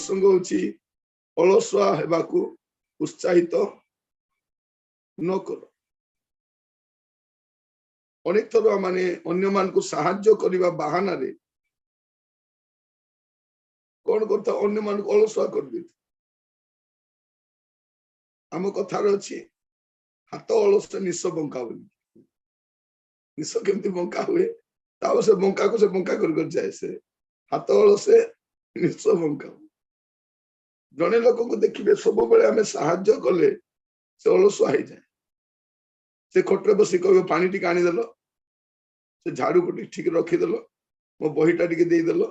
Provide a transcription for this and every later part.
प्रसंग होची अलसुआ हेबाकू उत्साहित न कर। अनेक थर माने अन्य मान को साहाय्य करबा बहाना रे कौन करता अन्य मान को अलसुआ कर दे। आम कथार अच्छी हाथ अलस निश बंका बोली निश केमती बंका हुए से बंका को से बंका कर जाए से हाथ अलसे निश बंका जड़े लोक को देखिए सब बेले आम साहाय्य कले से अलसुआ हो जाए। से खटे बस कह पानी टी आनीदेल से झाड़ू को ठीक रखीदेल मो बहीटा टी देदेल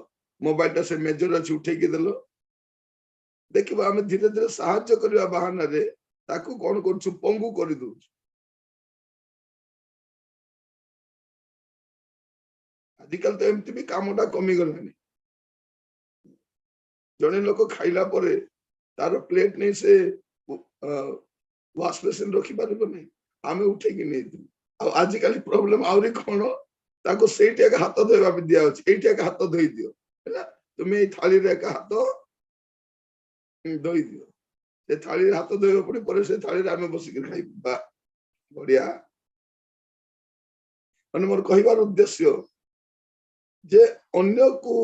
मोबाइल टा से मेजर अच्छी उठेकी देल देखिए आम धीरे धीरे साहाय्य करने बहाना रे ताकू कौन कर पंगु कर दौ। आजिकल तो एमती भी कामटा कमी गलानी जड़े लोक खाइला परे तार प्लेट नहीं से वाश बेसिन रखी पार नहीं आम उठेकी नहीं। आजिकल प्रोब्लेम आहरी कौन ताको सेठी एक हाथ धोवा दिया एक हाथ धोई दियो है तुम्हें थाली हाथ धोई दियो से थाली हाथ धोवा पड़े पर से थाली आम बसिक खाई बढ़िया मैंने मोर कहबार उद्देश्य जे अन्य को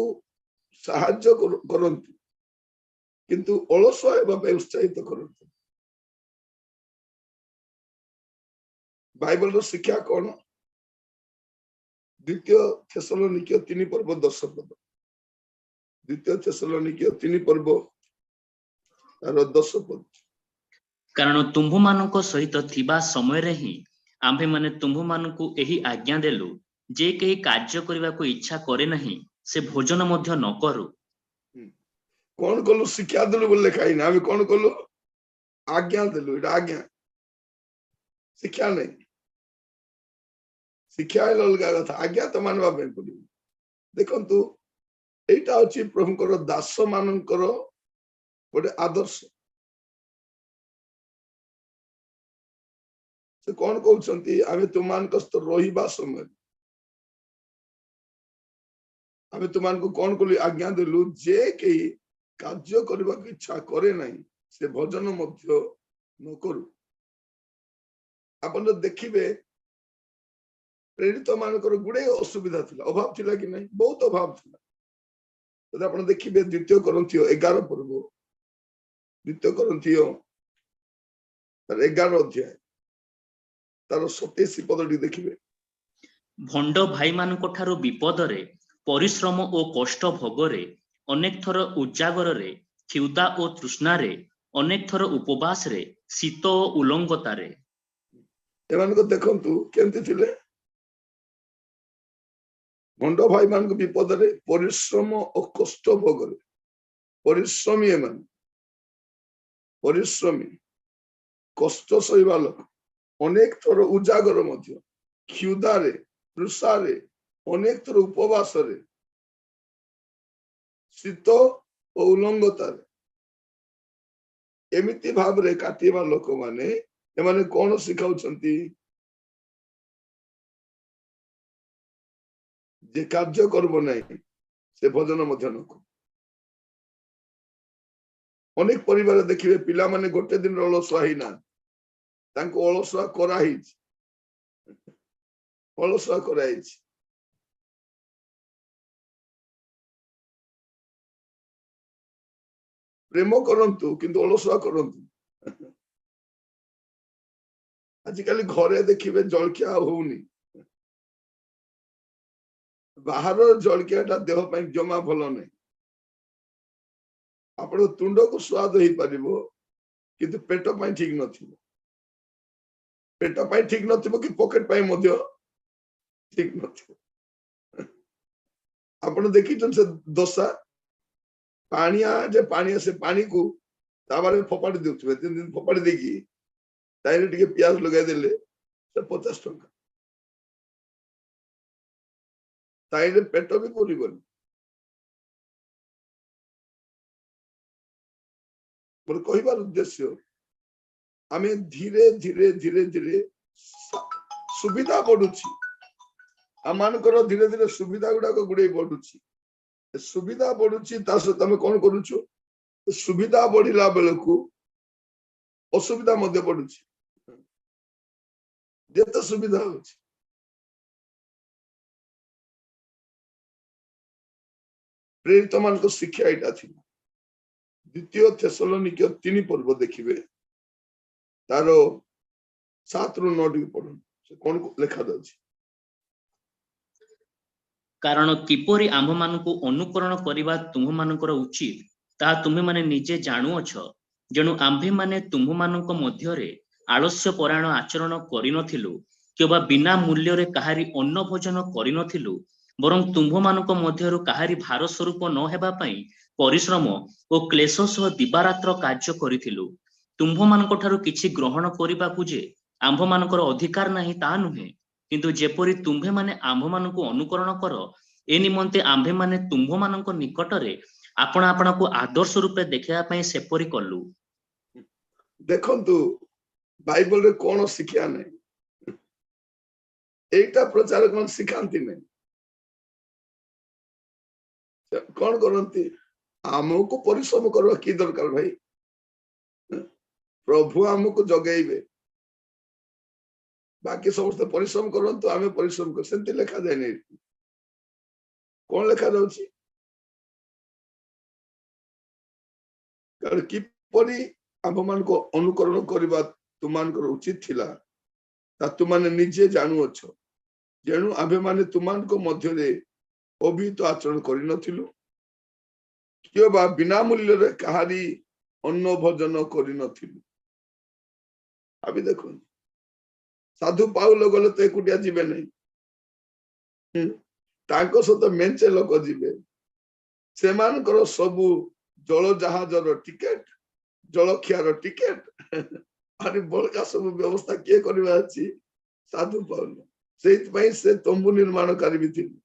साहाय्य करंतु किंतु अलसुआ हेबा उत्साहित करंतु। बाइबल रो शिक्षा कौन द्वितीय थेसलोनिके 3 पर्व 10 पद द्वितीय थेसलोनिके 3 पर्व तार 10 पद कारण तुम्भु मानक सहित थिबा समय रे ही आम्भे माने तुम्भु मानकु एही आज्ञा देलु जे केही कार्य करबा को इच्छा करे नहीं से भोजन मध्य न करू। कौन कलु शिक्षा देलु बोले खाई ना आमे कौन कलु आज्ञा देलु एटा आज्ञा शिक्षा नहीं शिक्षा अलगा कथा आज्ञा तो मानवा पे पड़िबो। देखंतु एटा अछि प्रभुकर दास मानकर गोटे आदर्श से कौन कहउछंती आमे तुमान कस्त रहिबा समय आमे तुमान को कौन कलु आज्ञा देलु जे के कार्य करबा की इच्छा करे नहीं से भोजन मध्य न करू। अपन देखिबे प्रेरित मानकर गुड़े असुविधा थिला अभाव थिला कि नहीं बहुत अभाव थिला। तो आपण देखिबे द्वितीय कोरिन्थियो 11 पर्व द्वितीय कोरिन्थियो 11 अध्याय तार 27 पदटी देखिबे भंड भाई मानक ठारू विपद रे परिश्रम और कष्ट भोगरे अनेक थर उजागर रे क्षुधा और तृष्णा रे अनेक थर उपवास रे शीत और उलंगता रे एमान को देखंतु केंति थिले भंड भाई मान को विपद रे परिश्रम और कष्ट भोगरे परिश्रमी एमान परिश्रमी कष्ट सहिबा लोक अनेक थर उजागर मध्य क्षुधा रे तृषा रे अनेक थर उपवास रे शीत और उलंगता रे एमिति भाव रे काटिबा लोक माने एमाने कोन सिखाउछंती जे कार्य करबो नहीं से भोजन मध्य न को। अनेक परिवार देखिबे पिला माने गोटे दिन अलसुआ ही ना तांको अलसुआ करा हिच अलसुआ करा हिच प्रेम करंतु किंतु अलसुआ करंतु। आजिकल घरे देखिबे जलखिया होउनी बाहर जलखियाटा देह ପାଇଁ जमा भलो नहीं आपण तुंड को स्वाद ही परिबो किंतु पेट ପାଇଁ ठीक नथिबो पेट ପାଇଁ ठीक नथिबो कि पॉकेट ପାଇଁ मध्य ठीक नथिबो। आपण देखि से दशा पानिया जे पानी से पानी को ताबारे फोपाड़ी देउथबे 3 दिन फोपाड़ी देकी ताइले टिके प्याज लगाय देले से 50 टका ताइले पेट भी पुरिबन। मोर कहबार उद्देश्य आमे धीरे धीरे धीरे धीरे सुविधा बढ़ुची आमानकर धीरे धीरे सुविधा गुडा को गुडे बढ़ुची सुविधा बढ़ुची ता से तमे कोन करूछु ସୁବିଧା ବଢିଲା ବେଳକୁ ଅସୁବିଧା ମଧ୍ୟ ବଢୁଛି। ଯେତେ ସୁବିଧା ହଉଛି ପ୍ରେରିତ ମାନଙ୍କ ଶିକ୍ଷା ଏଇଟା ଥିଲା। ଦ୍ୱିତୀୟ ଥେସଲୋନିକ୍ୟ 3 ପର୍ବ ଦେଖିବେ, ତାର 7 ରୁ 9 ଟିକେ ପଢନ୍ତୁ, ସେ କଣ ଲେଖା ଯାଉଛି। କାରଣ କିପରି ଆମ୍ଭମାନଙ୍କୁ ଅନୁକରଣ କରିବା ତୁମ୍ଭମାନଙ୍କର ଉଚିତ ତାହା ତୁମେମାନେ ନିଜେ ଜାଣୁଅଛ। ଯେଣୁ ଆମ୍ଭେମାନେ ତୁମ୍ଭମାନଙ୍କ ମଧ୍ୟରେ ଆଳସ୍ୟ ପରାୟଣ ଆଚରଣ କରିନଥିଲୁ, କିମ୍ବା ବିନା ମୂଲ୍ୟରେ କାହାରି ଅନ୍ନ ଭୋଜନ କରିନଥିଲୁ, ବରଂ ତୁମ୍ଭମାନଙ୍କ ମଧ୍ୟରୁ କାହାରି ଭାର ସ୍ୱରୂପ ନ ହେବା ପାଇଁ ପରିଶ୍ରମ ଓ କ୍ଲେଶ ସହ ଦିବାରାତ୍ର କାର୍ଯ୍ୟ କରିଥିଲୁ। ତୁମ୍ଭମାନଙ୍କ ଠାରୁ କିଛି ଗ୍ରହଣ କରିବାକୁ ଯେ ଆମ୍ଭମାନଙ୍କର ଅଧିକାର ନାହିଁ ତାହା ନୁହେଁ, କିନ୍ତୁ ଯେପରି ତୁମ୍ଭେମାନେ ଆମ୍ଭମାନଙ୍କୁ ଅନୁକରଣ କର, ଏ ନିମନ୍ତେ ଆମ୍ଭେମାନେ ତୁମ୍ଭମାନଙ୍କ ନିକଟରେ ଆପଣା ଆପଣାକୁ ଆଦର୍ଶ ରୂପେ ଦେଖିବା ପାଇଁ ସେପରି କଲୁ। ଦେଖନ୍ତୁ ବାଇବଲରେ କଣ ଶିକ୍ଷା ନାହିଁ, ଏଇଟା ପ୍ରଚାର କଣ ଶିଖାନ୍ତି ନାହିଁ। କଣ କରନ୍ତି, ଆମକୁ ପରିଶ୍ରମ କରିବା କି ଦରକାର ଭାଇ, ପ୍ରଭୁ ଆମକୁ ଜଗେଇବେ, ବାକି ସମସ୍ତେ ପରିଶ୍ରମ କରନ୍ତୁ, ଆମେ ପରିଶ୍ରମ କରୁ, ସେମିତି ଲେଖାଯାଏନି। କଣ ଲେଖା ଯାଉଛି, କିପରି ଆମ୍ଭମାନଙ୍କୁ ଅନୁକରଣ କରିବା ତୁମମାନଙ୍କର ଉଚିତ ଥିଲା ତା ତୁମାନେ ନିଜେ ଜାଣୁଅଛ। ଯେଣୁ ଆମ୍ଭେମାନେ ତୁମମାନଙ୍କ ମଧ୍ୟରେ ଅଭିହିତ ଆଚରଣ କରିନଥିଲୁ, କିମ୍ବା ବିନା ମୂଲ୍ୟରେ କାହାରି ଅନ୍ନ ଭୋଜନ କରିନଥିଲୁ। ଭାବି ଦେଖନ୍ତୁ, ସାଧୁ ପାଉଲ ଗଲେ ତ ଏକୁଟିଆ ଯିବେ ନାହିଁ, ତାଙ୍କ ସହିତ ମେଞ୍ଚେ ଲୋକ ଯିବେ। ସେମାନଙ୍କର ସବୁ ଜଳ ଜାହାଜର ଟିକେଟ, ଜଳଖିଆର ଟିକେଟ, ଆରେ ବଳକା ସବୁ ବ୍ୟବସ୍ଥା କିଏ କରିବା ଅଛି? ସାଧୁ ପାଉଲ। ସେଇଥିପାଇଁ ସେ ତମ୍ବୁ ନିର୍ମାଣକାରୀ ବି ଥିଲେ।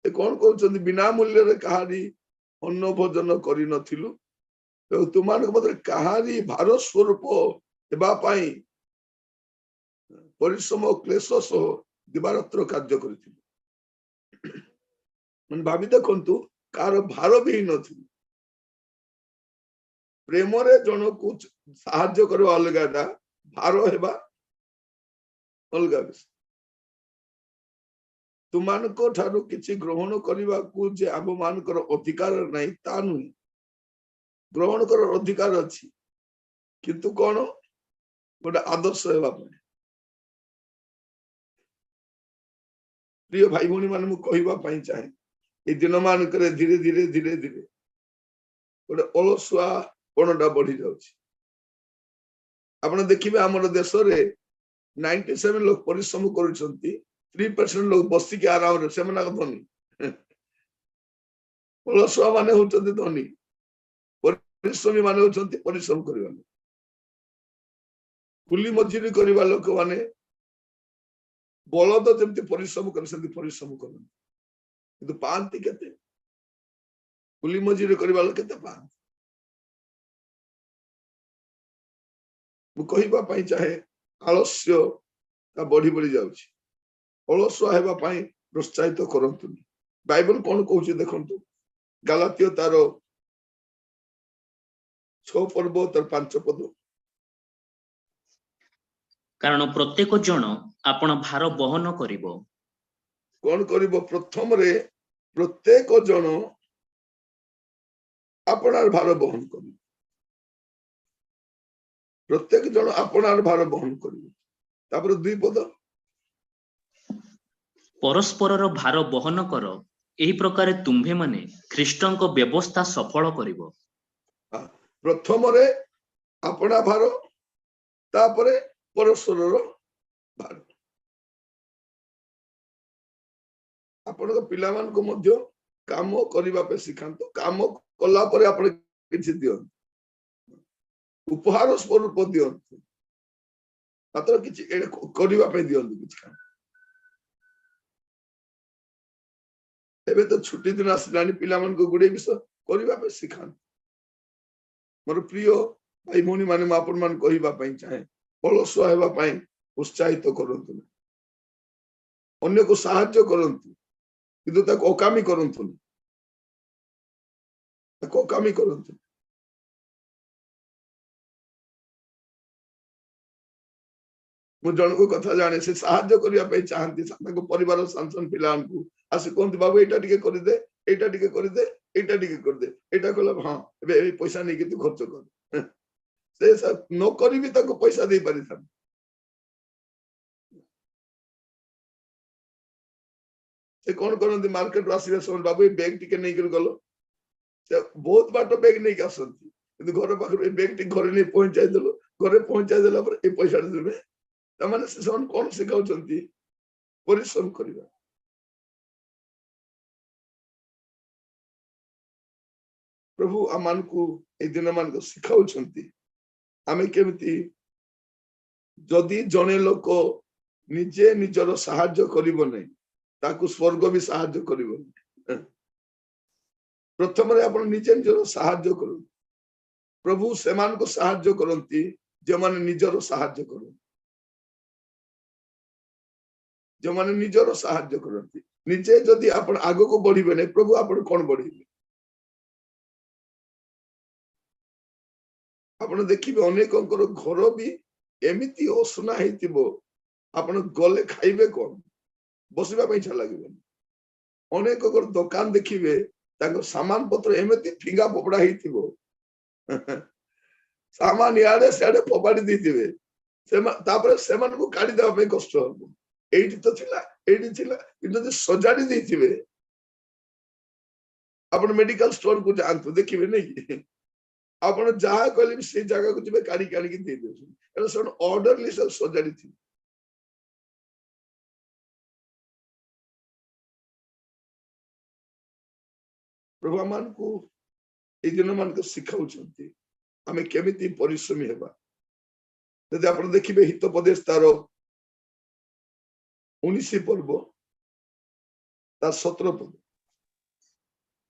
କଣ କହୁଛନ୍ତି, ବିନା ମୂଲ୍ୟରେ କାହାରି ଅନ୍ନ ଭୋଜନ କରିନଥିଲୁ, ତୁମମାନଙ୍କ ମଧ୍ୟରେ କାହାରି ଭାର ସ୍ୱରୂପ ହେବା ପାଇଁ ପରିଶ୍ରମ କ୍ଲେଶ ସହ ଦିବାରାତ୍ର କାର୍ଯ୍ୟ କରିଥିଲୁ। ମାନେ ଭାବି ଦେଖନ୍ତୁ, କାହାର ଭାର ବି ହେଇନଥିଲୁ। ପ୍ରେମରେ ଜଣକୁ ସାହାଯ୍ୟ କରିବା ଅଲଗାଟା, ଭାର ହେବା ଅଲଗା ବିଷୟ। ତୁମମାନଙ୍କ ଠାରୁ କିଛି ଗ୍ରହଣ କରିବାକୁ ଯେ ଆମ ମାନଙ୍କର ଅଧିକାର ନାହିଁ ତା ନୁହେଁ, ଗ୍ରହଣ କରିବାର ଅଧିକାର ଅଛି, କିନ୍ତୁ କଣ, ଗୋଟେ ଆଦର୍ଶ ହେବା ପାଇଁ। ପ୍ରିୟ ଭାଇ ଭଉଣୀ ମାନେ, ମୁଁ କହିବା ପାଇଁ ଚାହେଁ, ଏଇ ଦିନ ମାନଙ୍କରେ ଧୀରେ ଧୀରେ ଧୀରେ ଧୀରେ ଗୋଟେ ଅଳସୁଆ ପଣଟା ବଢି ଯାଉଛି। ଆପଣ ଦେଖିବେ ଆମର ଦେଶରେ 97 ଲୋକ ପରିଶ୍ରମ କରୁଛନ୍ତି, 3% ଲୋକ ବସିକି ଆରାମରେ, ସେମାନେ ଧନୀ। ଅଳସୁଆ ମାନେ ହଉଛନ୍ତି ଧନୀ, ପରିଶ୍ରମୀ ମାନେ ହଉଛନ୍ତି ପରିଶ୍ରମ କରିବା ଲୋକ। କୁଲି ମଜୁରୀ କରିବା ଲୋକମାନେ ବଳଦ ଯେମିତି ପରିଶ୍ରମ କରେ ସେମିତି ପରିଶ୍ରମ କରନ୍ତି, କିନ୍ତୁ ପାଆନ୍ତି କେତେ? କୁଲି ମଜୁରୀ କରିବା ଲୋକ କେତେ ପାଆନ୍ତି? ମୁଁ କହିବା ପାଇଁ ଚାହେଁ, ଆଳସ୍ୟ ତା ବଢି ବଢି ଯାଉଛି। ଅଳସୁଆ ହେବା ପାଇଁ ପ୍ରୋତ୍ସାହିତ କରନ୍ତୁନି। ବାଇବଲ କଣ କହୁଛି ଦେଖନ୍ତୁ, ଗାଲାତୀୟ ତାର 6 ପର୍ବ ତାର 5 ପଦ। କାରଣ ପ୍ରତ୍ୟେକ ଜଣ ଆପଣ ଭାର ବହନ କରିବ। କଣ କରିବ? ପ୍ରଥମରେ ପ୍ରତ୍ୟେକ ଜଣ ଆପଣାର ଭାର ବହନ କରିବ। ପ୍ରତ୍ୟେକ ଜଣ ଆପଣାର ଭାର ବହନ କରିବ। ତାପରେ 2 ପଦ, ପରସ୍ପରର ଭାର ବହନ କର, ଏହି ପ୍ରକାରେ ତୁମ୍ଭେମାନେ ଖ୍ରୀଷ୍ଟଙ୍କ ବ୍ୟବସ୍ଥା ସଫଳ କରିବ। ପ୍ରଥମରେ ଆପଣା ଭାର, ତାପରେ ପରସ୍ପରର ଭାର। ଆପଣଙ୍କ ପିଲାମାନଙ୍କୁ ମଧ୍ୟ କାମ କରିବା ପାଇଁ ଶିଖାନ୍ତୁ। କାମ କଲା ପରେ ଆପଣ କିଛି ଦିଅନ୍ତୁ, ଉପହାର ସ୍ୱରୂପ ଦିଅନ୍ତୁ, ମାତ୍ର କିଛି କରିବା ପାଇଁ ଦିଅନ୍ତୁ କିଛି କାମ। ଏବେ ତ ଛୁଟି ଦିନ ଆସିଲାଣି, ପିଲାମାନଙ୍କୁ ଗୁଡେ ବିଷୟ କରିବା ପାଇଁ ଶିଖାନ୍ତୁ। ମୋର ପ୍ରିୟ ଭାଇ ଭଉଣୀ ମାନେ, ମୁଁ ଆପଣ ମାନଙ୍କୁ କହିବା ପାଇଁ ଚାହେଁ, ଅଳସୁଆ ହେବା ପାଇଁ ଉତ୍ସାହିତ କରନ୍ତୁ ନା। ଅନ୍ୟକୁ ସାହାଯ୍ୟ କରନ୍ତୁ, କିନ୍ତୁ ତାକୁ ଅକାମୀ କରନ୍ତୁନି। କୋଉ କାମ କରନ୍ତୁ। ମୁଁ ଜଣକୁ କଥା ଜାଣେ, ସେ ସାହାଯ୍ୟ କରିବା ପାଇଁ ଚାହାନ୍ତି ତାଙ୍କ ପରିବାର ସାଂସନ ପିଲାମାନଙ୍କୁ ଆସି କୁହନ୍ତି ବାବୁ ଏଇଟା ଟିକେ କରିଦେ, ଏଇଟା ଟିକେ କରିଦେ, ଏଇଟା ଟିକେ କରିଦେ, ଏଇଟା କଲେ ହଁ ଏବେ ଏଇ ପଇସା ନେଇକି ତୁ ଖର୍ଚ୍ଚ କର। ସେ ନ କରିବି ତାକୁ ପଇସା ଦେଇ ପାରିଥାନ୍ତି। ସେ କଣ କରନ୍ତି, ମାର୍କେଟରୁ ଆସିବା ସମୟ ବାବୁ ଏଇ ବ୍ୟାଗ ଟିକେ ନେଇକି ଗଲ, ସେ ବହୁତ ବାଟ ବ୍ୟାଗ ନେଇକି ଆସନ୍ତି, କିନ୍ତୁ ଘର ପାଖରୁ ଏଇ ବ୍ୟାଗ ଟି ଘରେ ନେଇ ପହଞ୍ଚାଇ ଦେଲୁ, ଘରେ ପହଞ୍ଚାଇ ଦେଲା ପରେ ଏଇ ପଇସା ଦେବେ। ତାମାନେ ସେମାନେ କଣ ଶିଖାଉଛନ୍ତି, ପରିଶ୍ରମ କରିବା। ପ୍ରଭୁ ଆମମାନଙ୍କୁ ଏଇ ଦିନ ମାନଙ୍କ ଶିଖାଉଛନ୍ତି ଆମେ କେମିତି ଯଦି ଜଣେ ଲୋକ ନିଜେ ନିଜର ସାହାଯ୍ୟ କରିବ ନାହିଁ ତାକୁ ସ୍वर्ଗ ବି ସାହାଯ୍ୟ କରିବନି। ପ୍ରଥମରେ ଆପଣ ନିଜେ ନିଜର ସାହାଯ୍ୟ କରନ୍ତୁ। ପ୍ରଭୁ ସେମାନଙ୍କୁ ସାହାଯ୍ୟ କରନ୍ତି ଯେଉଁମାନେ ନିଜର ସାହାଯ୍ୟ କରନ୍ତି, ଯେଉଁମାନେ ନିଜର ସାହାଯ୍ୟ କରନ୍ତି। ନିଜେ ଯଦି ଆପଣ ଆଗକୁ ବଢିବେ ନାହିଁ ପ୍ରଭୁ ଆପଣ କଣ ବଢେଇବେ? ଆପଣ ଦେଖିବେ ଅନେକଙ୍କର ଘର ବି ଏମିତି ଅସନା ହେଇଥିବ, ଆପଣ ଗଲେ ଖାଇବେ କଣ, ବସିବା ପାଇଁ ଇଚ୍ଛା ଲାଗିବନି। ଅନେକଙ୍କର ଦୋକାନ ଦେଖିବେ ତାଙ୍କ ସାମାନ ପତ୍ର ଏମିତି ଫିଙ୍ଗା ଫୋପଡା ହେଇଥିବ, ସାମାନ ଇଆଡେ ସିଆଡେ ଫୋପାଡି ଦେଇଥିବେ, ତାପରେ ସେମାନଙ୍କୁ କାଢିଦେବା ପାଇଁ କଷ୍ଟ ହବ। ଏଇଠି ତ ଥିଲା, ଏଇଠି ଥିଲା, କିନ୍ତୁ ଯଦି ସଜାଡି ଦେଇଥିବେ, ଆପଣ ମେଡିକାଲ ଷ୍ଟୋର କୁ ଯାଆନ୍ତୁ ଦେଖିବେ ନାଇଁ, ଆପଣ ଯାହା କହିଲେ ବି ସେଇ ଜାଗାକୁ ଯିବେ କାଢିକି ଆଣିକି ଦେଇ ଦେଉଛନ୍ତି, କାରଣ ସେମାନେ ଅର୍ଡରଲି ସବୁ ସଜାଡିଥିବେ। ପ୍ରଭୁ ଆମମାନଙ୍କୁ ଏଇ ଦିନ ମାନଙ୍କୁ ଶିଖାଉଛନ୍ତି ଆମେ କେମିତି ପରିଶ୍ରମୀ ହେବା। ଯଦି ଆପଣ ଦେଖିବେ ହିତୋପଦେଶ ତାର 19 ପର୍ବ ତା 17 ପଦ,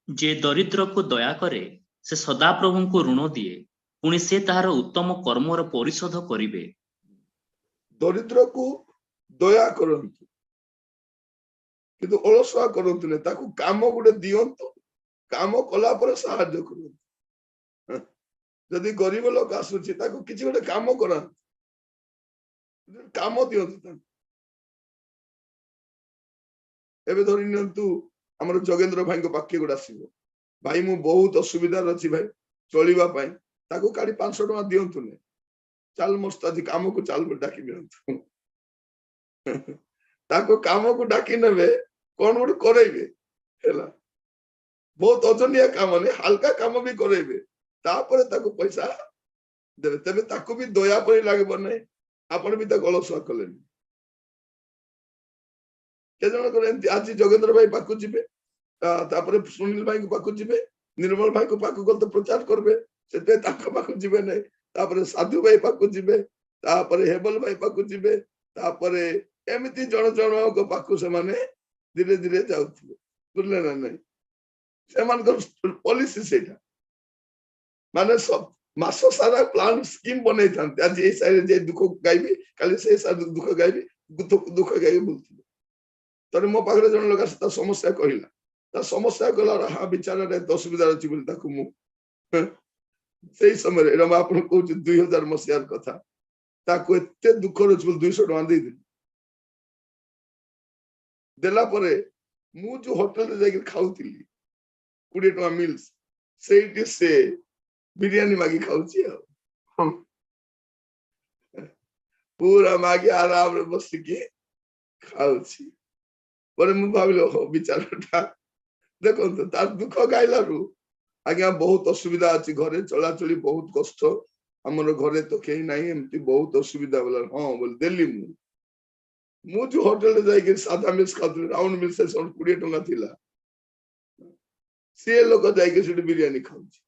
ଯେ ଦରିଦ୍ରକୁ ଦୟା କରେ ସେ ସଦାପ୍ରଭୁଙ୍କୁ ଋଣ ଦିଏ, ପୁଣି ସେ ତାହାର ଉତ୍ତମ କର୍ମର ପରିଶୋଧ କରିବେ। ଦରିଦ୍ରକୁ ଦୟା କରନ୍ତୁ କିନ୍ତୁ ଅଳସୁଆ କରନ୍ତୁ ନାହିଁ, ତାକୁ କାମ ଗୋଟେ ଦିଅନ୍ତୁ, କାମ କଲା ପରେ ସାହାଯ୍ୟ କରନ୍ତୁ। ଯଦି ଗରିବ ଲୋକ ଆସୁଛି ତାକୁ କିଛି ଗୋଟେ କାମ କରାନ୍ତୁ, କାମ ଦିଅନ୍ତୁ ତାଙ୍କୁ। ଏବେ ଧରି ନିଅନ୍ତୁ ଆମର ଯୋଗେନ୍ଦ୍ର ଭାଇଙ୍କ ପାଖେ ଗୋଟେ ଆସିବ, ଭାଇ ମୁଁ ବହୁତ ଅସୁବିଧାରେ ଅଛି ଭାଇ ଚଳିବା ପାଇଁ, ତାକୁ କାଢି 500 ଟଙ୍କା ଦିଅନ୍ତୁନି, ଚାଲ ମସ୍ତ ଆଜି କାମକୁ ଚାଲ ଡାକି ଦିଅନ୍ତୁ। ତାକୁ କାମକୁ ଡାକି ନେବେ, କଣ ଗୋଟେ କରେଇବେ ହେଲା, ବହୁତ ଓଜନିଆ କାମ ନାହିଁ, ହାଲକା କାମ ବି କରେଇବେ, ତାପରେ ତାକୁ ପଇସା ଦେବେ, ତେବେ ତାକୁ ବି ଦୟା ପରି ଲାଗିବ ନାହିଁ, ଆପଣ ବି ତାକୁ ଅଳସୁଆ କଲେନି। କେତେ ଜଣଙ୍କର ଏମିତି ଆଜି ଯୋଗେନ୍ଦ୍ର ଭାଇ ପାଖକୁ ଯିବେ, ତାପରେ ସୁନୀଲ ଭାଇଙ୍କ ପାଖକୁ ଯିବେ, ନିର୍ମଳ ଭାଇଙ୍କ ପାଖକୁ ଗଲେ ତ ପ୍ରଚାର କରିବେ, ସେଥିପାଇଁ ତାଙ୍କ ପାଖକୁ ଯିବେ ନାହିଁ, ତାପରେ ସାଧୁ ଭାଇ ପାଖକୁ ଯିବେ, ତାପରେ ହେବଲ ଭାଇ ପାଖକୁ ଯିବେ, ତାପରେ ଏମିତି ଜଣ ଜଣଙ୍କ ପାଖକୁ ସେମାନେ ଧୀରେ ଧୀରେ ଯାଉଥିବେ, ବୁଝିଲେ ନା ନାଇଁ? ସେମାନଙ୍କର ପଲିସି ସେଇଟା, ମାନେ ମାସ ସାରା ପ୍ଲାନ ସ୍କିମ୍ ବନେଇଥାନ୍ତି, ଆଜି ଏଇ ସାଇଡରେ ଯେ ଦୁଃଖ ଗାଇବି, କାଲି ସେଇ ସାଇଡ ଦୁଃଖ ଗାଇବି, ଦୁଃଖ ଗାଇବି ବୁଲୁଥିବେ। ଥରେ ମୋ ପାଖରେ ଜଣେ ଲୋକ ତା ସମସ୍ୟା କହିଲା, ତା ସମସ୍ୟା କହିଲା ହଁ ବିଚାରରେ ଅସୁବିଧାରେ ଅଛି ବୋଲି ତାକୁ ମୁଁ ସେଇ ସମୟରେ, ଏଇଟା ମୁଁ ଆପଣଙ୍କୁ କହୁଛି 2000 ମସିହାର କଥା, ତାକୁ ଏତେ ଦୁଃଖରେ ଅଛି ବୋଲି 200 ଟଙ୍କା ଦେଇଦେଲି। ଦେଲା ପରେ ମୁଁ ଯୋଉ ହୋଟେଲରେ ଯାଇକି ଖାଉଥିଲି 20 ଟଙ୍କା ମିଲ୍ସ, ସେଇଠି ସେ ବିରିୟାନୀ ମାଗି ଖାଉଛି ଆଉ, ପୁରା ମାଗି ଆରାମରେ ବସିକି ଖାଉଛି। ପରେ ମୁଁ ଭାବିଲି ଓହୋ ବିଚାରଟା, ଦେଖନ୍ତୁ ତାର ଦୁଃଖ ଗାଇଲାରୁ ଆଜ୍ଞା ବହୁତ ଅସୁବିଧା ଅଛି, ଘରେ ଚଳାଚଳି ବହୁତ କଷ୍ଟ, ଆମର ଘରେ ତ କେହି ନାହିଁ, ଏମିତି ବହୁତ ଅସୁବିଧା ବୋଲା, ହଁ ବୋଲି ଦେଲି। ମୁଁ ଯୋଉ ହୋଟେଲରେ ଯାଇକି ସାଧା ମିଲ୍ସ ଖାଉଥିଲି, ରାଉଣ୍ଡ ମିଲ୍ସ 20 ଟଙ୍କା ଥିଲା, ସିଏ ଲୋକ ଯାଇକି ସେଠି ବିରିୟାନୀ ଖାଉଛି।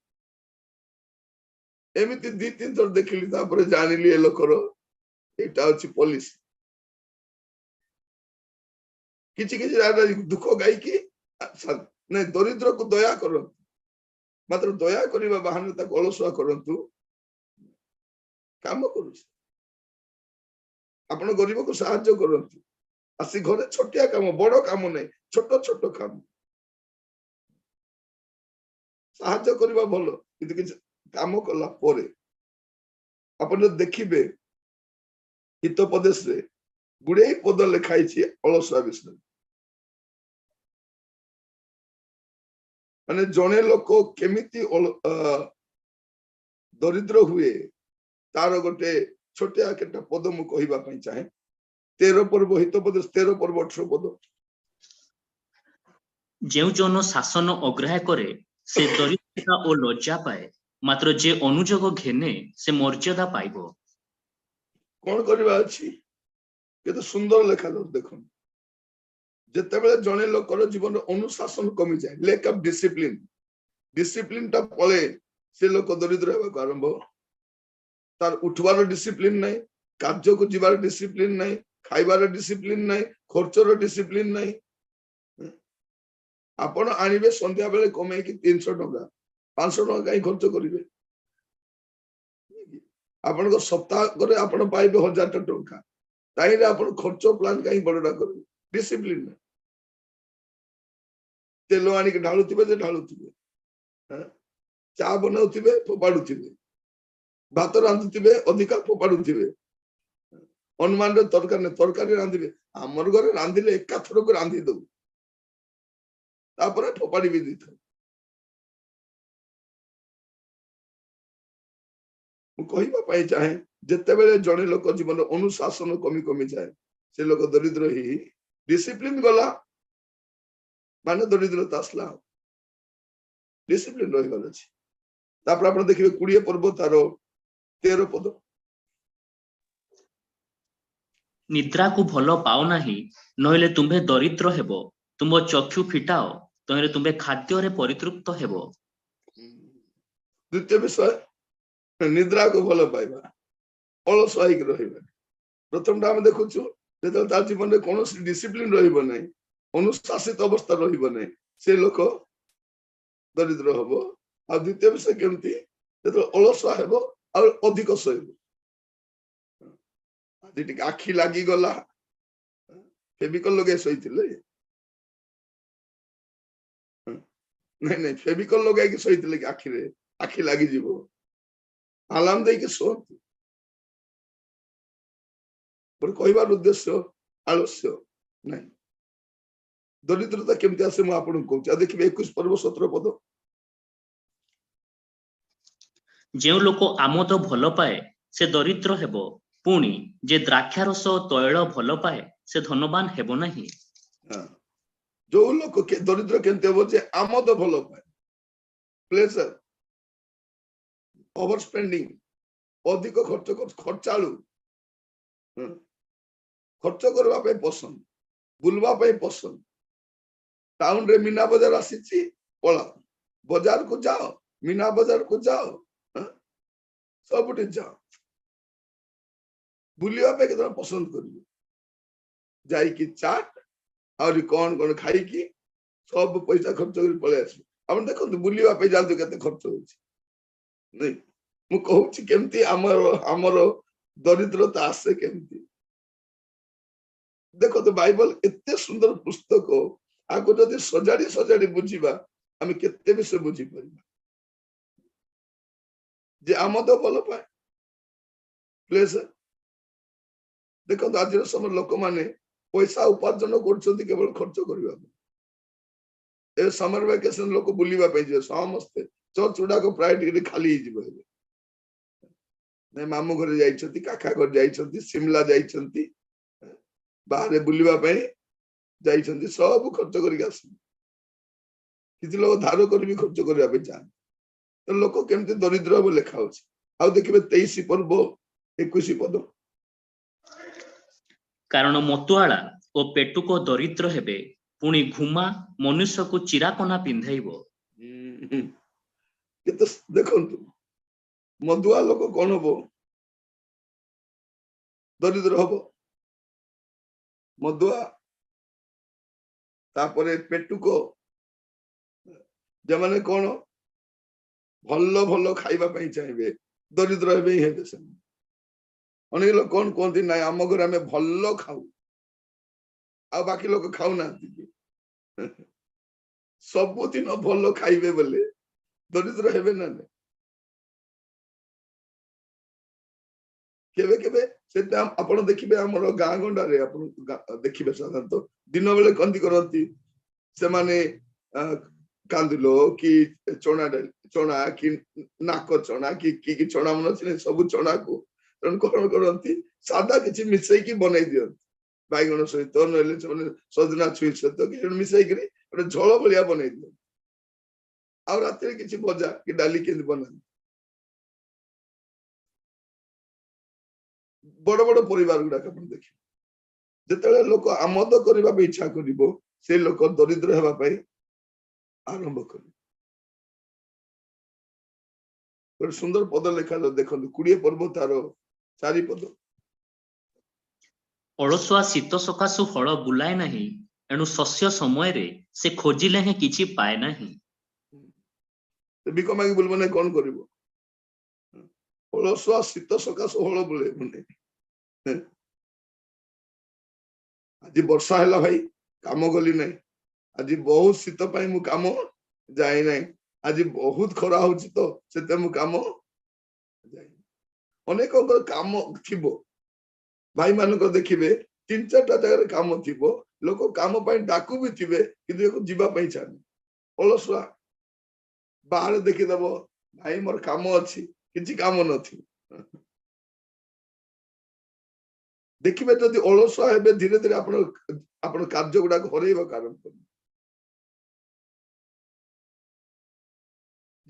ଏମିତି 2-3 ଥର ଦେଖିଲି, ତାପରେ ଜାଣିଲି ଏ ଲୋକର ଏଇଟା ଅଛି ପଲିସି। କିଛି କିଛି ଜାଗାରେ ଦୁଃଖ ଗାଇକି ନାଇଁ, ଦରିଦ୍ରକୁ ଦୟା କରନ୍ତୁ, ମାତ୍ର ଦୟା କରିବା ବାହାନରେ ତାକୁ ଅଳସୁଆ କରନ୍ତୁ, କାମ କରୁଛି। ଆପଣ ଗରିବକୁ ସାହାଯ୍ୟ କରନ୍ତୁ, ଆସି ଘରେ ଛୋଟିଆ କାମ, ବଡ କାମ ନାହିଁ, ଛୋଟ ଛୋଟ କାମ, ସାହାଯ୍ୟ କରିବା ଭଲ, କିନ୍ତୁ କିଛି କାମ କଲା ପରେ ଆପଣ ଯଦି ଦେଖିବେ ହିତୋପଦେଶରେ ଗୁଡେ ପଦ ଲେଖା ହେଇଛି ଅଳସୁଆ ବିଷୟରେ। ମାନେ ଜଣେ ଲୋକ କେମିତି ଦରିଦ୍ର ହୁଏ ତାର ଗୋଟେ ଛୋଟିଆ କେଟା ପଦ ମୁଁ କହିବା ପାଇଁ ଚାହେଁ। 13 ପର୍ବ ହିତୋପଦେଶ 13 ପର୍ବ 18 ପଦ। ଯେଉଁ ଜନ ଶାସନ ଅଗ୍ରାହ୍ୟ କରେ ସେ ଦରିଦ୍ରତା ଓ ଲଜ୍ଜା ପାଏ, ମାତ୍ର ଯେ ଅନୁଯୋଗ ଘେନେ ସେ ମର୍ଯ୍ୟାଦା ପାଇବ। କଣ କରିବା ଅଛି? କେତେ ସୁନ୍ଦର ଲେଖା ଦେଖନ୍ତୁ। ଯେତେବେଳେ ଜଣେ ଲୋକର ଜୀବନ ଅନୁଶାସନ କମିଯାଏ, ଲେକ୍ ଅଫ ଡିସିପ୍ଲିନ, ଡିସିପ୍ଲିନ ଟା ପଳେ, ସେ ଲୋକ ଦରିଦ୍ର ହେବାକୁ ଆରମ୍ଭ। ତାର ଉଠବାର ଡିସିପ୍ଲିନ ନାହିଁ, କାର୍ଯ୍ୟକୁ ଯିବାର ଡିସିପ୍ଲିନ ନାହିଁ, ଖାଇବାର ଡିସିପ୍ଲିନ ନାହିଁ, ଖର୍ଚ୍ଚର ଡିସିପ୍ଲିନ ନାହିଁ। ଆପଣ ଆଣିବେ ସନ୍ଧ୍ୟା ବେଳେ କମେଇକି 300 ଟଙ୍କା, 500 ଟଙ୍କା କାହିଁ ଖର୍ଚ୍ଚ କରିବେ? ଆପଣଙ୍କ ସପ୍ତାହରେ ଆପଣ ପାଇବେ 1000 ଟଙ୍କା, ତାହିଁରେ ଆପଣ ଖର୍ଚ୍ଚ ପ୍ଲାନ କାହିଁ ବଡଟା କରିବେ? ଡିସିପ୍ଲିନ ନାହିଁ। ତେଲ ଆଣିକି ଢାଳୁଥିବେ ଯେ ଢାଳୁଥିବେ, ଚା ବନାଉଥିବେ ଫୋପାଡୁଥିବେ, ଭାତ ରାନ୍ଧୁଥିବେ ଅଧିକା ଫୋପାଡୁଥିବେ, ଅନୁମାନରେ ତରକାରୀ ରାନ୍ଧିବେ। ଆମର ଘରେ ରାନ୍ଧିଲେ ଏକାଥରକୁ ରାନ୍ଧି ଦଉ, ତାପରେ ଫୋପାଡି ବି ଦେଇଥାଉ। ମୁଁ କହିବା ପାଇଁ ଚାହେଁ, ଯେତେବେଳେ ଜଣେ ଲୋକ ଜୀବନ ଅନୁଶାସନ କମି ଯାଏ, ସେ ଲୋକ ଦରିଦ୍ର ହିଁ। ଡିସିପ୍ଲିନ ଗଲା ମାନେ ଦରିଦ୍ରତା ଆସିଲା, ଡିସିପ୍ଲିନ ରହିବାର ଅଛି। ତାପରେ ଆପଣ ଦେଖିବେ 20 ପର୍ବ ତାର 13 ପଦ। ନିଦ୍ରାକୁ ଭଲ ପାଅ ନାହିଁ, ନହେଲେ ତୁମ୍ଭେ ଦରିଦ୍ର ହେବ। ତୁମ ଚକ୍ଷୁ ଫିଟାଅ, ତହିଁରେ ତୁମ୍ଭେ ଖାଦ୍ୟରେ ପରିତୃପ୍ତ ହେବ। ଦ୍ୱିତୀୟ ବିଷୟ, ନିଦ୍ରାକୁ ଭଲ ପାଇବା, ଅଳସୁଆ ହେଇକି ରହିବା। ପ୍ରଥମଟା ଆମେ ଦେଖୁଛୁ, ଯେତେବେଳେ ତା ଜୀବନରେ କୌଣସି ଡିସିପ୍ଲିନ ରହିବ ନାହିଁ, ଅନୁଶାସିତ ଅବସ୍ଥା ରହିବ ନାହିଁ, ସେ ଲୋକ ଦରିଦ୍ର ହବ। ଆଉ ଦ୍ୱିତୀୟ ବିଷୟ କେମିତି, ଯେତେବେଳେ ଅଳସୁଆ ହେବ ଆଉ ଅଧିକ ଶୋଇବ। ଆଜି ଟିକେ ଆଖି ଲାଗିଗଲା, ଫେବିକଲ ଲଗେଇ ଶୋଇଥିଲେ? ନାଇଁ, ଫେବିକଲ ଲଗାଇକି ଶୋଇଥିଲେ କି ଆଖିରେ? ଆଖି ଲାଗିଯିବ, ଆଲାର୍ମ ଦେଇକି ଶୁଅନ୍ତୁ। କହିବାର ଉଦ୍ଦେଶ୍ୟ ଆଳସ୍ୟ ନାହିଁ। ଦରିଦ୍ରତା କେମିତି ଆସେ ମୁଁ ଆପଣଙ୍କୁ କହୁଛି। ଆଉ ଦେଖିବେ 21 ପର୍ବ 17 ପଦ। ଯେଉଁ ଲୋକ ଆମୋଦ ଭଲ ପାଏ ସେ ଦରିଦ୍ର ହେବ, ପୁଣି ଯେ ଦ୍ରାକ୍ଷାରସ ଓ ତୈଳ ଭଲ ପାଏ ସେ ଧନବାନ ହେବ ନାହିଁ। ଯୋଉ ଲୋକ ଦରିଦ୍ର କେମିତି ହବ? ଯେ ଆମୋଦ ଭଲ ପାଏ, ପ୍ଲେଜର, ଓଭର ସ୍ପେଣ୍ଡିଂ, ଅଧିକ ଖର୍ଚ୍ଚାଳୁ, ଖର୍ଚ୍ଚ କରିବା ପାଇଁ ପସନ୍ଦ, ବୁଲବା ପାଇଁ ପସନ୍ଦ। ଟାଉନରେ ମୀନା ବଜାର ଆସିଛି, ପଳାଅ, ବଜାରକୁ ଯାଅ, ମୀନା ବଜାରକୁ ଯାଅ, ସବୁଠି ଯାଅ, ବୁଲିବା ପାଇଁ କେତେ ପସନ୍ଦ କରିବେ। ଯାଇକି ଚାଟ ଆହୁରି କଣ କଣ ଖାଇକି ସବୁ ପଇସା ଖର୍ଚ୍ଚ କରି ପଳେଇ ଆସିବେ। ଆପଣ ଦେଖନ୍ତୁ, ବୁଲିବା ପାଇଁ ଯାଆନ୍ତୁ କେତେ ଖର୍ଚ୍ଚ ହଉଛି। ନାଇଁ, ମୁଁ କହୁଛି କେମିତି ଆମର ଦରିଦ୍ରତା ଆସେ କେମିତି। ଦେଖନ୍ତୁ, ବାଇବଲ ଏତେ ସୁନ୍ଦର ପୁସ୍ତକ, ଆକୁ ଯଦି ସଜାଡି ବୁଝିବା, ଆମେ କେତେ ବିଷୟ ବୁଝିପାରିବା। ଯେ ଆମୋଦ ଭଲ ପାଏ, ପ୍ଲେଜର। ଦେଖନ୍ତୁ, ଆଜିର ସମୟ ଲୋକମାନେ ପଇସା ଉପାର୍ଜନ କରୁଛନ୍ତି କେବଳ ଖର୍ଚ୍ଚ କରିବା ପାଇଁ। ଏ ସମର ଭ୍ୟାକେସନ ଲୋକ ବୁଲିବା ପାଇଁ ଯିବେ ସମସ୍ତେ, ଚର୍ଚ୍ଚ ଗୁଡାକ ପ୍ରାୟ ଟିକେ ଖାଲି ହେଇଯିବ ଏବେ। ମାମୁଁ ଘରେ ଯାଇଛନ୍ତି, କାକା ଘରେ ଯାଇଛନ୍ତି, ସିମଲା ଯାଇଛନ୍ତି, ବାହାରେ ବୁଲିବା ପାଇଁ ଯାଇଛନ୍ତି, ସବୁ ଖର୍ଚ୍ଚ କରିକି ଆସନ୍ତି। କିଛି ଲୋକ ଧାର କରି ବି ଖର୍ଚ୍ଚ କରିବା ପାଇଁ ଚାହାନ୍ତି। ତ ଲୋକ କେମିତି ଦରିଦ୍ର ହବ ଲେଖା ହଉଛି। ଆଉ ଦେଖିବେ 23 ପର୍ବ 21 ପଦ। କାରଣ ମତୁଆଳା ଓ ପେଟୁକ ଦରିଦ୍ର ହେବେ, ପୁଣି ଘୁମା ମନୁଷ୍ୟକୁ ଚିରାକନା ପିନ୍ଧାଇବ। କେତେ ଦେଖନ୍ତୁ, ମଦୁଆ ଲୋକ କଣ ହବ? ଦରିଦ୍ର ହବ। ମଦୁଆ, ତାପରେ ପେଟୁକ, ଯେମାନେ କଣ ଭଲ ଭଲ ଖାଇବା ପାଇଁ ଚାହିଁବେ, ଦରିଦ୍ର ହେବେ ହିଁ ହେବେ ସେମାନେ। ଅନେକ ଲୋକ କଣ କୁହନ୍ତି, ନାଇଁ ଆମ ଘରେ ଆମେ ଭଲ ଖାଉ, ଆଉ ବାକି ଲୋକ ଖାଉନାହାନ୍ତି। ସବୁଦିନ ଭଲ ଖାଇବେ ବୋଲେ ଦରିଦ୍ର ହେବେ ନା ନାଇଁ? କେବେ କେବେ ସେଟା ଆପଣ ଦେଖିବେ ଆମର ଗାଁ ଗଣ୍ଡାରେ ଆପଣ ଦେଖିବେ ସାଧାରଣତଃ ଦିନ ବେଳେ କନ୍ତି କରନ୍ତି ସେମାନେ କାନ୍ଦୁଲ କି ଚଣା କି ନାକ ଚଣା କି ଚଣା ମନ ଅଛି ସବୁ ଚଣାକୁ କଣ କରନ୍ତି ସାଦା କିଛି ମିଶେଇକି ବନେଇ ଦିଅନ୍ତି ବାଇଗଣ ସହିତ ନହେଲେ ସେମାନେ ସଜନା ଛୁଇଁ ସହିତ କିଛି ମିଶେଇକିରି ଗୋଟେ ଝୋଳ ଭଳିଆ ବନେଇ ଦିଅନ୍ତି ଆଉ ରାତିରେ କିଛି ଭଜା କି ଡାଲି କେମିତି ବନାନ୍ତି ବଡ ବଡ ପରିବାର ଗୁଡାକ ଆପଣ ଦେଖିବେ ଯେତେବେଳେ ଲୋକ ଆମୋଦ କରିବା ପାଇଁ ଇଚ୍ଛା କରିବ ସେ ଲୋକ ଦରିଦ୍ର ହେବା ପାଇଁ ଆରମ୍ଭ କରିବେ ଗୋଟେ ସୁନ୍ଦର ପଦ ଲେଖା ଦେଖନ୍ତୁ 20 ପର୍ବ ତାର 4 ପଦ ଅଳସୁଆ ଶୀତ ସକାଶୁ ହଳ ବୁଲାଏ ନାହିଁ ଏଣୁ ଶସ୍ୟ ସମୟରେ ସେ ଖୋଜିଲେ ହିଁ କିଛି ପାଏ ନାହିଁ ଭିକ ମାଗି ବୁଲିବ ନାହିଁ କଣ କରିବ ଅଳସୁଆ ଶୀତ ସକାଶୁ ହଳ ବୁଲେଇବ ନାହିଁ ଆଜି ବର୍ଷା ହେଲା ଭାଇ କାମ ଗଲି ନାହିଁ ଆଜି ବହୁତ ଶୀତ ପାଇଁ ମୁଁ କାମ ଯାଇ ନାହିଁ ଆଜି ବହୁତ ଖରା ହଉଛି ତ ସେତେ ମୁଁ କାମ ଯାଇ ଅନେକଙ୍କ କାମ ଥିବ ଭାଇ ମାନଙ୍କ ଦେଖିବେ 3-4ଟା ଜାଗାରେ କାମ ଥିବ ଲୋକ କାମ ପାଇଁ ଡାକୁ ବି ଥିବେ କିନ୍ତୁ ଯିବା ପାଇଁ ଚାହୁଁ ଅଳସୁଆ ବାହାରେ ଦେଖିଦବ ଭାଇ ମୋର କାମ ଅଛି କିଛି କାମ ନଥିବ ଦେଖିବେ ଯଦି ଅଳସୁଆ ହେବେ ଧୀରେ ଧୀରେ ଆପଣ କାର୍ଯ୍ୟ ଗୁଡାକ ହରେଇବା କାରଣ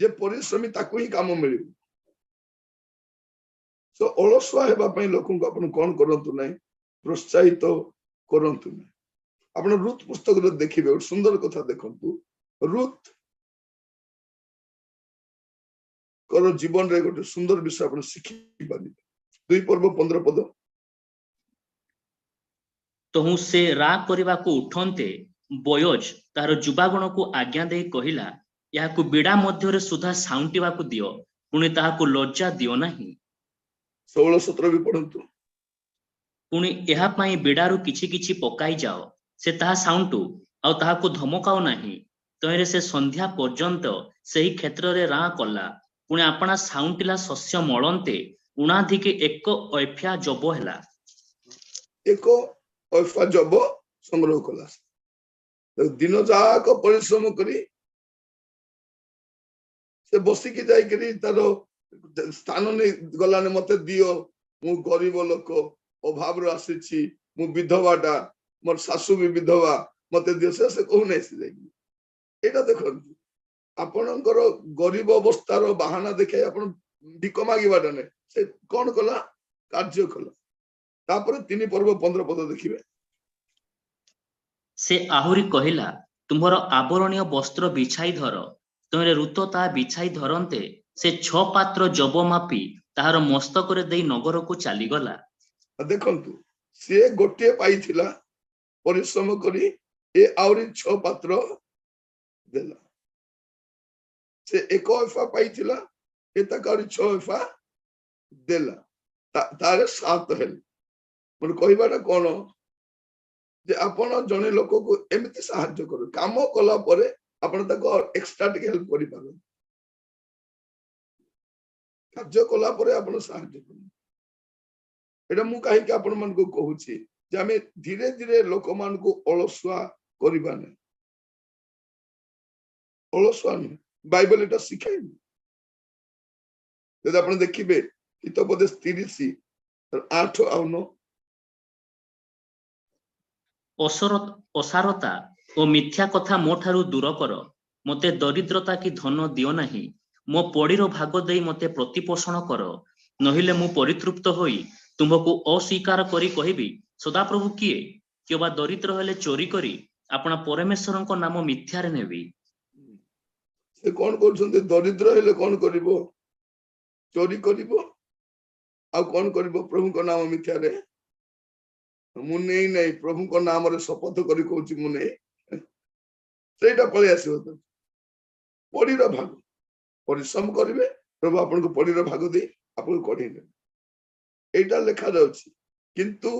ଯେ ପରିଶ୍ରମୀ ତାକୁ ହିଁ କାମ ମିଳିବ ତ ଅଳସୁଆ ହେବା ପାଇଁ ଲୋକଙ୍କୁ ଆପଣ କଣ କରନ୍ତୁ ନାହିଁ ପ୍ରୋତ୍ସାହିତ କରନ୍ତୁ ନାହିଁ ଆପଣ ରୁତ୍ ପୁସ୍ତକରେ ଦେଖିବେ ଗୋଟେ ସୁନ୍ଦର କଥା ଦେଖନ୍ତୁ ରୁତ୍ କର ଜୀବନରେ ଗୋଟେ ସୁନ୍ଦର ବିଷୟ ଆପଣ ଶିଖି ପାରିବେ 2 ପର୍ବ 15 ପଦ ତହୁ ସେ ରା କରିବାକୁ ଉଠନ୍ତେ ବୟଜ ତାହାର ଯୁବାଗଣକୁ ଆଜ୍ଞା ଦେଇ କହିଲା ଏହାକୁ ବିଡ଼ା ମଧ୍ୟରେ ସୁଧା ସାଉଣ୍ଟିବାକୁ ଦିଅ ପୁଣି ତାହାକୁ ଲଜ୍ଜା ଦିଅ ନାହିଁ 16-17 ବି ପଢନ୍ତୁ ପୁଣି ଏହା ପାଇଁ ବିଡ଼ାରୁ କିଛି କିଛି ପକାଇ ଯାଅ ସେ ତାହା ସାଉଣ୍ଟୁ ଆଉ ତାହାକୁ ଧମକାଉ ନାହିଁ ତହିଁରେ ସେ ସନ୍ଧ୍ୟା ପର୍ଯ୍ୟନ୍ତ ସେହି କ୍ଷେତ୍ରରେ ରାଁ କଲା ପୁଣି ଆପଣା ସାଉଣ୍ଟିଲା ଶସ୍ୟ ମଳନ୍ତେ ଉଣାଧିକି 1 ଅଫ୍ୟା ଜବ ହେଲା 1 ଅଫ୍ୟା ଜବ ସଂଗ୍ରହ କଲା ଦିନ ଯାକ ପରିଶ୍ରମ କରି ସେ ବସିକି ଯାଇକରି ତାର ସ୍ଥାନ ନେଇ ଗଲାନି ମତେ ଦିଅ ମୁଁ ଗରିବ ଲୋକ ଅଭାବରୁ ଆସିଛି ମୁଁ ବିଧବାଟା ମୋର ଶାଶୁ ବି ବିଧବା ମତେ ଦିଅ ସେ କହୁନାହିଁ ସେ ଯାଇକି ଏଇଟା ଦେଖନ୍ତୁ ଆପଣଙ୍କର ଗରିବ ଅବସ୍ଥାର ବାହାନା ଦେଖାଇ ଆପଣ ଭିକ ମାଗିବାଟା ନାହିଁ ସେ କଣ କଲା କାର୍ଯ୍ୟ କଲା ତାପରେ 3 ପର୍ବ 15 ପଦ ଦେଖିବେ ସେ ଆହୁରି କହିଲା ତୁମର ଆବରଣୀୟ ବସ୍ତ୍ର ବିଛାଇ ଧର ତହିଁରେ ଋତ ତା ବିଛାଇ ଧରନ୍ତେ ସେ 6 ପାତ୍ର ଜବ ମାପି ତାହାର ମସ୍ତକରେ ଦେଇ ନଗରକୁ ଚାଲିଗଲା ଦେଖନ୍ତୁ ସିଏ ଗୋଟିଏ ପାଇଥିଲା ପରିଶ୍ରମ କରି ଏ ଆହୁରି 6 ପାତ୍ର ଦେଲା ସେ 1 ଅଫା ପାଇଥିଲା ଏ ତାକୁ ଆହୁରି 6 ଅଫା ଦେଲା ତାର 7 ହେଲେ ମାନେ କହିବାଟା କଣ ଯେ ଆପଣ ଜଣେ ଲୋକକୁ ଏମିତି ସାହାଯ୍ୟ କରୁ କାମ କଲା ପରେ ଆପଣ ତାକୁ ଏକ୍ସଟ୍ରା ଟିକେ ହେଲ୍ପ କରିପାରନ୍ତି କାର୍ଯ୍ୟ କଲା ପରେ ଆପଣ ସାହାଯ୍ୟ କରନ୍ତୁ ଏଟା ମୁଁ କାହିଁକି ଆପଣ ମାନଙ୍କୁ କହୁଛି ଯେ ଆମେ ଧୀରେ ଧୀରେ ଲୋକମାନଙ୍କୁ ଅଳସୁଆ କରିବା ନାହିଁ ଅଳସୁଆ ନୁହେଁ ବାଇବେଲ ଏଟା ଶିଖାଇନି ଯଦି ଆପଣ ଦେଖିବେ ହିତୋପଦେଶ 30:8 ଆଉ 9 ଅସାରତା ଓ ମିଥ୍ୟା କଥା ମୋ ଠାରୁ ଦୂର କର ମତେ ଦରିଦ୍ରତା କି ଧନ ଦିଅ ନାହିଁ ମୋ ପଡ଼ିର ଭାଗ ଦେଇ ମତେ ପ୍ରତିପୋଷଣ କର ନହେଲେ ମୁଁ ପରିତୃପ୍ତ ହୋଇ ତୁମକୁ ଅସ୍ୱୀକାର କରି କହିବି ସଦାପ୍ରଭୁ କିଏ କିବା ଦରିଦ୍ର ହେଲେ ଚୋରି କରି ଆପଣ ପରମେଶ୍ୱରଙ୍କ ନାମ ମିଥ୍ୟାରେ ନେବି ସେ କଣ କରୁଛନ୍ତି ଦରିଦ୍ର ହେଲେ କଣ କରିବ ଚୋରି କରିବ ଆଉ କଣ କରିବ ପ୍ରଭୁଙ୍କ ନାମ ମିଥ୍ୟାରେ ମୁଁ ନେଇ ନାହିଁ ପ୍ରଭୁଙ୍କ ନାମରେ ଶପଥ କରି କହୁଛି ମୁଁ ନେଇ ସେଇଟା ପଳେଇ ଆସିବ ତ ପଡ଼ିର ଭାଗ ପରିଶ୍ରମ କରିବେ ପ୍ରଭୁ ଆପଣଙ୍କୁ ପଡ଼ିର ଭାଗ ଦେଇ ଆପଣଙ୍କୁ କଢେଇ ନେବେ এইটা লেখা যাଉଛି কিন্তু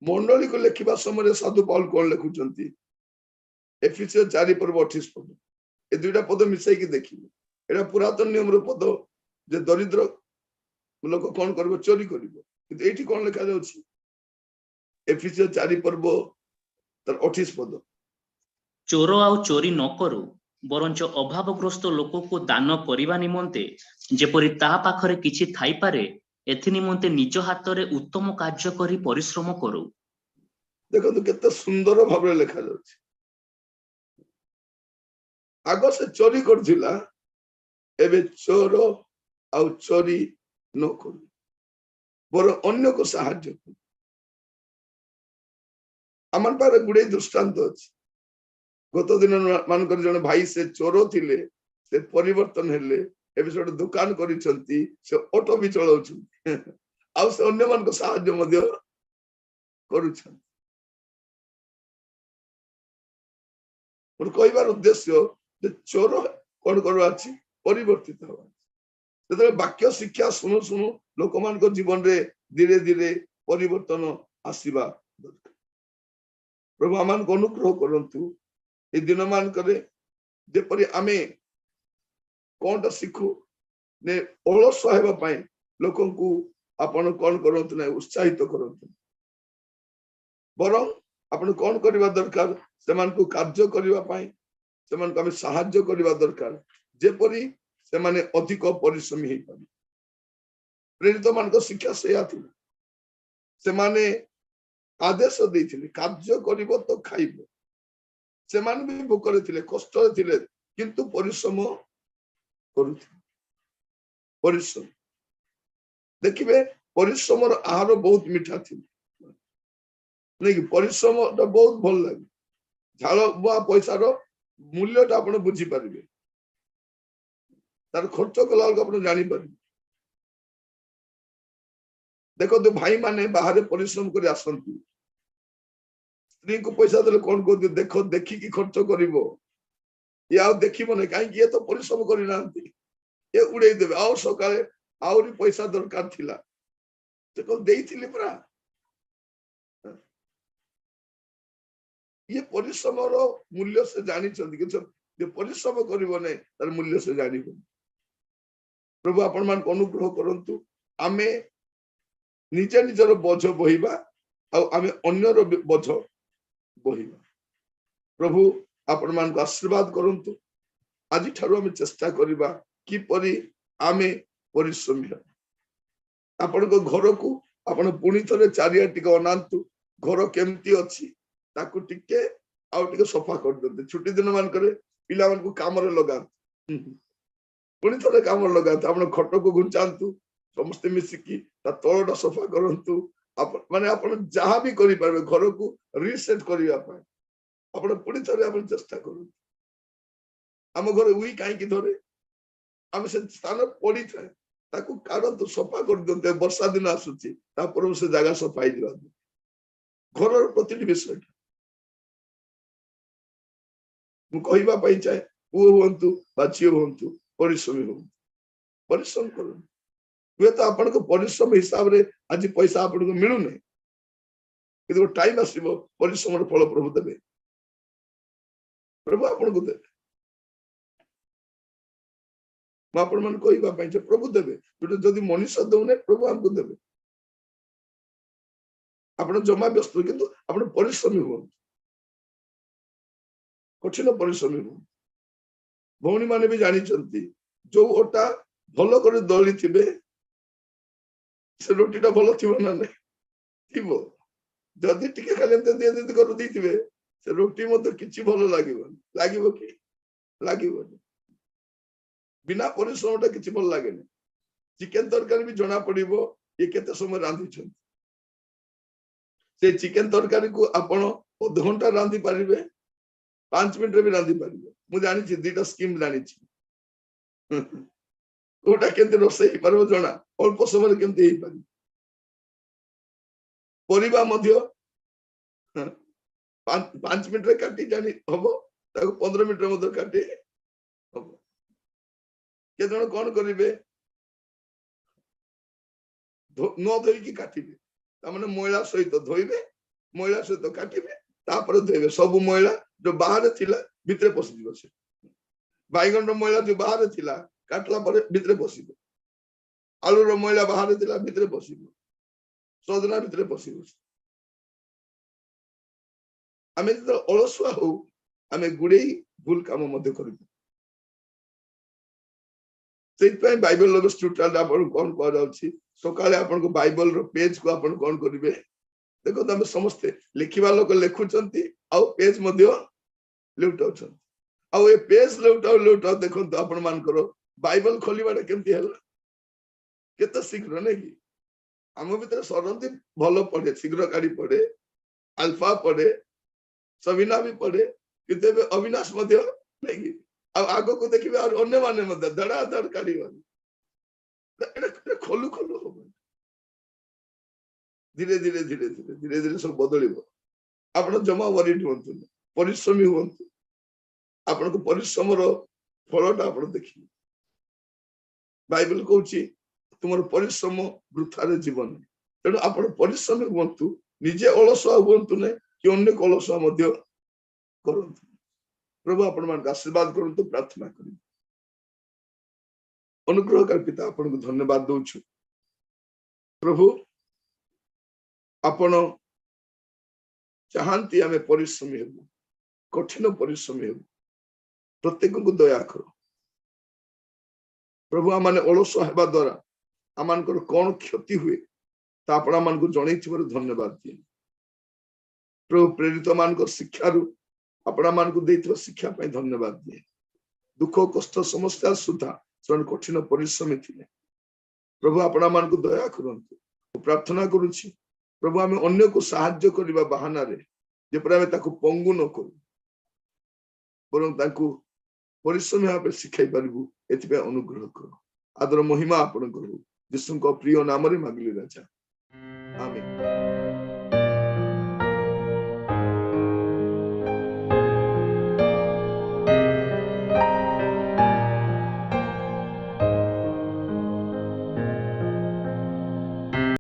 ମଣ୍ଡଳୀକୁ ଲେଖିବା ସମୟରେ ସାଧୁ ପାଉଲ କଣ ଲେଖୁଛନ୍ତି ଏଫେସିୟ 4:28 ପଦ ଏ ଦୁଇଟା ପଦ ମିଶାଇକି ଦେଖିବେ एटा पुरातन नियम रो पद जे दरिद्र लोक कौन करिवो चोरी करिवो किंतु एठी कोन लिखा जाउछि एफिसियो 4 पर्व तर 28 पद चोर आउ चोरी न करू बरंच अभावग्रस्त लोक को दान करिवा निमंते जेपरि ता पाखरे किछि थाई पारे एथि निमंते निज हाथ रे उत्तम कार्य करी परिश्रम करू। देखो तो केते सुंदर भाबरे लिखा जाउछि आगो से चोरी करथिला एबे चोर आउ चोरी न करू बर अन्य को सहाय्य करू। आमन पारे गुडे दृष्टांत अछि गत दिन मानकर जने भाई से चोर थिले से परिवर्तन हेले एबे से दुकान करिसंती से ऑटो भी चलाउछंती आ से अन्य मान को सहाय्य मध्य करूछन। और कहबार उद्देश्य जे चोर कोन करबा अछि परिवर्तित हो सेते वाक्य शिक्षा सुनु सुनु लोक मान को जीवन रे धीरे धीरे परिवर्तन आसीबा दरकार। प्रभु आमान को अनुग्रह करंतु ए दिन मान करे जेपरि आमे कोनटा सिखु ने अलस हेबा पई लोकन को आपण कोन करंतु नै उत्साहित करंतु बरं आपण कोन करबा दरकार सेमान को कार्य करबा पई सेमान को आमे सहाय्य करबा दरकार जेपरि से माने अधिक परिश्रमी हे पाबे। प्रेरित मान को शिक्षा से आथि से माने आदेश देथिले कार्य करिवो तो खाइबो से मान भी भूखरे थिले कष्ट थिले किंतु परिश्रम करूथिले परिश्रम देखिबे परिश्रम रो आहार बहुत मीठा थिले नै कि परिश्रम तो बहुत भल लागे झाल बुआ पैसा रो मूल्य ता आपण बुझी परिबे तार खर्च कला आपण जानि परिबे। देखो तो भाई माने बाहर परिश्रम करी आसंती स्त्री को पैसा देले कोन को देखो देखि की खर्च करिवो या देखिबो नै काई ये तो परिश्रम करि नांती ये उड़े देबे आ सकाळे आउरी पैसा दरकार थिला से को देइथिले परा ये परिश्रम रो मूल्य से जानि चंदी कि जे परिश्रम करिवो नै तार मूल्य से जानिबो। प्रभु आपण मान को अनुग्रह करंतु आमे निजे निजर बोझ बहिबा आ आमे अन्य रो बोझ बहिबा। प्रभु आपण मान को आशीर्वाद करंतु आज ठारो आमे चेष्टा करिबा कि परि आमे परिश्रमी हो आपण को घर को आपण पुनी थरे चारिया टिके अनांतु घर केमती अछि ताकू टिके आ टिके सफा कर दते छुट्टी दिन मान करे पिला मान को काम रे लगा पुनी थरे काम लगा आपण खट को गुंचांतु समस्त मिसिकी ता तळडा सफा करंतु माने आपण जहां भी करि परबे घर को रीसेट करिया पाए आपण पुनी थरे आपण चेष्टा करू हम घर उई काई की धरे हम से स्थान पड़ी थाए ताकू कारण तो सफा कर दते वर्षा दिन आसुची ता पर से जगह सफाई दिवा घर प्रति विषय मु कहबा पई चाहे पुओ होंतु बा झियो होंतु परिश्रमी हो परिश्रम करू वे तो आपण को परिश्रम हिसाब रे आज पैसा आपण को मिलु नै किदो टाइम आसीबो परिश्रम रो फल प्रभु देबे प्रभु आपण को देबे म आपण मन कहबा पई जे प्रभु देबे जो जदी मनुष्य दउने प्रभु हमको देबे आपण जमा व्यस्त किंतु आपण परिश्रमी हो कठिन परिश्रमी हो भौणी माने भी जानी चंती जो ओटा भलो करे दली थिबे से रोटीटा भलो थिबो ना नै थिबो जदी टिके खाली दे दे कर दिथिबे से रोटी मते किछि भलो लागिबो कि लागिबो बिना परिश्रमटा किछि भल लागेनी चिकन तरकारी भी जना पड़िबो ये केते समय रांधी छन से चिकन तरकारी को आपण आधा घंटा रांधी पारिबे 5 मिनिट रे भी रांधी पारिबे मु जानि छी दीटा स्कीम जानि छी ओटा केते रोसई परबो जना अल्प समय केते हेई पारि परिबा मध्य 5 मिनिट रे काटी जानि हबो ताको 15 मिनिट रे मध्य काटी हबो के जण कोन करिवे न धोई की काटिबे ता माने मोइला सहित धोइबे मोइला सहित काटिबे तापर धोइबे सब मोइला जो बाहर थिला भितरे पसि दिबो से बाइगन रो मोइला जो बाहर थिला କାଟିଲା ପରେ ଭିତରେ ପଶିବ, ଆଳୁର ମଇଳା ବାହାରେ ଥିଲା ଭିତରେ ପଶିବ, ସଜନା ଭିତରେ ପଶିବ। ଆମେ ଯେତେବେଳେ ଅଳସୁଆ ହଉ ଆମେ ଗୁଡେଇ ଭୁଲ କାମ ମଧ୍ୟ କରିବୁ। ସେଇଥିପାଇଁ ବାଇବେଲର ଷ୍ଟୁଡେଣ୍ଟ ଆପଣଙ୍କୁ କଣ କୁହାଯାଉଛି, ସକାଳେ ଆପଣଙ୍କ ବାଇବେଲର ପେଜ କୁ ଆପଣ କଣ କରିବେ, ଦେଖନ୍ତୁ ଆମେ ସମସ୍ତେ ଲେଖିବା ଲୋକ ଲେଖୁଛନ୍ତି ଆଉ ପେଜ ମଧ୍ୟ ଲେଉଟାଉଛନ୍ତି। ଆଉ ଏ ପେଜ ଲେଉଟାଉ ଦେଖନ୍ତୁ ଆପଣ ମାନଙ୍କର ବାଇବେଲ ଖୋଲିବାଟା କେମିତି ହେଲା, କେତେ ଶୀଘ୍ର ନାଇଁ କି? ଆମ ଭିତରେ ସରନ୍ତି ଭଲ ପଢେ, ଶୀଘ୍ର କାଢି ପଢେ, ଆଲଫା ପଢେ, ସବିନା ବି ପଢେ, କିନ୍ତୁ ଏବେ ଅବିନାଶ ମଧ୍ୟ ନାଇଁ କି? ଆଉ ଆଗକୁ ଦେଖିବେ ଆଉ ଅନ୍ୟମାନେ ମଧ୍ୟ ଧଡାଧଡ କାଢିବାନି। ଏଟା ଖୋଲୁ ଖୋଲୁ ହବ, ଧୀରେ ଧୀରେ ଧୀରେ ଧୀରେ ଧୀରେ ଧୀରେ ସବୁ ବଦଳିବ। ଆପଣ ଜମା ୱରିଡ ହୁଅନ୍ତୁନି, ପରିଶ୍ରମୀ ହୁଅନ୍ତୁ। ଆପଣଙ୍କ ପରିଶ୍ରମର ଫଳଟା ଆପଣ ଦେଖିବେ। ବାଇବେଲ କହୁଛି ତୁମର ପରିଶ୍ରମ ବୃଥାରେ ଜୀବନ। ତେଣୁ ଆପଣ ପରିଶ୍ରମୀ ହୁଅନ୍ତୁ, ନିଜେ ଅଳସୁଆ ହୁଅନ୍ତୁ ନାହିଁ କି ଅନ୍ୟକୁ ଅଳସୁଆ ମଧ୍ୟ କରନ୍ତୁ। ପ୍ରଭୁ ଆପଣ ମାନଙ୍କୁ ଆଶୀର୍ବାଦ କରନ୍ତୁ। ପ୍ରାର୍ଥନା କରିବୁ। ଅନୁଗ୍ରହକାରୀ ପିତା ଆପଣଙ୍କୁ ଧନ୍ୟବାଦ ଦଉଛୁ। ପ୍ରଭୁ ଆପଣ ଚାହାନ୍ତି ଆମେ ପରିଶ୍ରମୀ ହେବୁ, କଠିନ ପରିଶ୍ରମୀ ହେବୁ। ପ୍ରତ୍ୟେକଙ୍କୁ ଦୟା କର ପ୍ରଭୁ। ଆମମାନେ ଅଳସୁଆ ହେବା ଦ୍ୱାରା ଆମମାନଙ୍କର କଣ କ୍ଷତି ହୁଏ ତା ଆପଣ ମାନଙ୍କୁ ଜଣେଇଥିବାରୁ ଧନ୍ୟବାଦ ଦିଏ। ପ୍ରଭୁ ପ୍ରେରିତ ମାନଙ୍କର ଶିକ୍ଷାରୁ ଆପଣ ମାନଙ୍କୁ ଦେଇଥିବା ଶିକ୍ଷା ପାଇଁ ଧନ୍ୟବାଦ ଦିଏ। ଦୁଃଖ କଷ୍ଟ ସମସ୍ୟା ସୁଦ୍ଧା ସେମାନେ କଠିନ ପରିଶ୍ରମୀ ଥିଲେ। ପ୍ରଭୁ ଆପଣ ମାନଙ୍କୁ ଦୟା କରନ୍ତୁ। ପ୍ରାର୍ଥନା କରୁଛି ପ୍ରଭୁ ଆମେ ଅନ୍ୟକୁ ସାହାଯ୍ୟ କରିବା ବାହାନାରେ ଯେପରି ଆମେ ତାକୁ ପଙ୍ଗୁ ନ କରୁ, ବରଂ ତାଙ୍କୁ ପରିଶ୍ରମୀ ଭାବେ ଶିଖାଇ ପାରିବୁ, ଏଥିପାଇଁ ଅନୁଗ୍ରହ କର। ଆଦର ମହିମା ଆପଣଙ୍କର ଯୀଶୁଙ୍କ ପ୍ରିୟ ନାମରେ ମାଗିଲି ରାଜା, ଆମେନ୍।